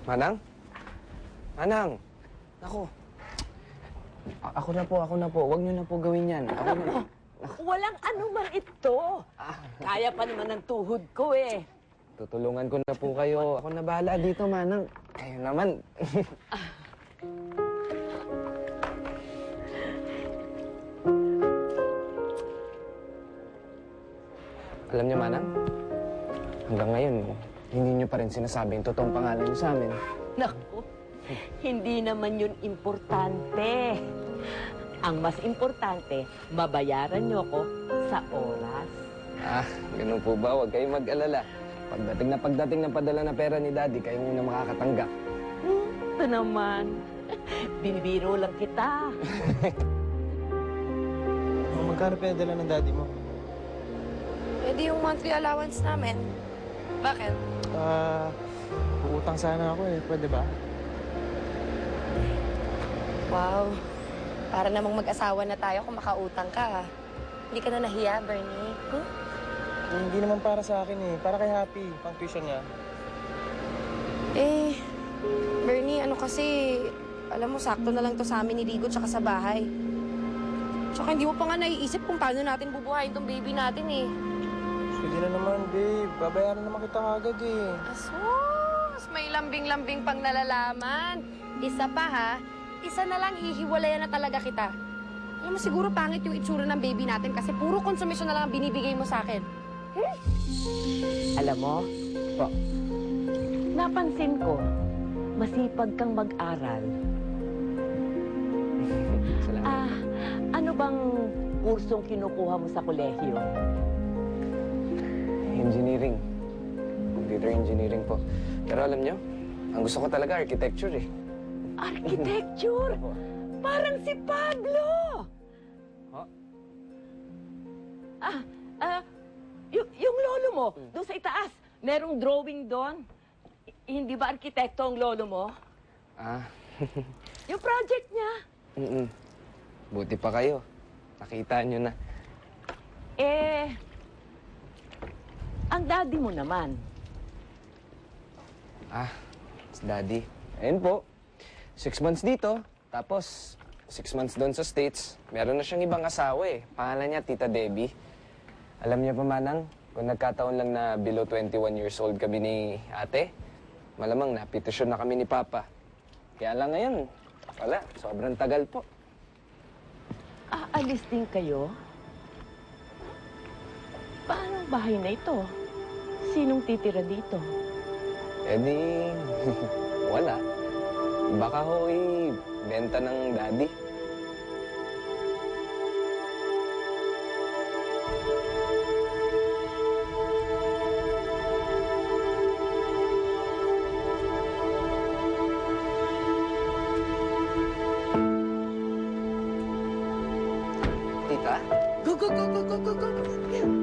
Manang? Manang! Ako. Ako na po. Huwag niyo na po gawin yan. Ako na. Walang anuman ito. Kaya pa naman ng tuhod ko eh. Tutulungan ko na po kayo. Ako na bahala dito, Manang. Kayo naman. Alam niyo, Manang, hanggang ngayon, hindi niyo pa rin sinasabi yung totoong pangalan niyo sa amin. Naku, hindi naman yun importante. Ang mas importante, mabayaran niyo ko sa oras. Ganun po ba? Huwag kayong mag-alala. Pagdating ng padala na pera ni Daddy, kayo muna makakatanggap. Ito naman. Binibiro lang kita. Magkano pinadala ng Daddy mo? Pwede yung monthly allowance namin. Bakit? Uutang sana ako eh. Pwede ba? Wow. Para namang mag-asawa na tayo kung makautang ka. Hindi ka na nahiya, Bernie. Hindi naman para sa akin eh. Para kay Happy. Pang tuition niya. Bernie, ano kasi... Alam mo, sakto na lang to sa amin ni Rigo tsaka sa bahay. Tsaka hindi mo pa nga naiisip kung paano natin bubuhayin tong baby natin eh. Sige na naman, babe. Babayaran naman kita agad eh. Asos! May lambing-lambing pang nalalaman. Isa pa ha, isa na lang hihiwalayan na talaga kita. Alam mo, siguro pangit yung itsura ng baby natin kasi puro konsumisyon na lang ang binibigay mo sa akin. Alam mo, Po. napansin ko, masipag kang mag-aral. Salamat. Ano bang kursong kinukuha mo sa kolehiyo? Engineering. Computer engineering po. Pero alam niyo, ang gusto ko talaga architecture eh. Architecture? Opo. Parang si Pablo! Ha? Yung lolo mo, doon sa itaas, merong drawing doon. Hindi ba arkitekto ang lolo mo? Yung project niya. Buti pa kayo. Nakita niyo na. Ang daddy mo naman. Si Daddy. Ayun po. 6 months dito, tapos 6 months doon sa States. Meron na siyang ibang asawa eh. Pangalan niya, Tita Debbie. Alam niya pa, Manang, kung nagkataon lang na below 21 years old kami ni ate, malamang napetisyon na kami ni Papa. Kaya lang ngayon, wala. Sobrang tagal po. Aalis din kayo? Paano ang bahay na ito? Sinong titira dito? Eh di, wala. Baka ho benta ng Daddy. Tita? Go!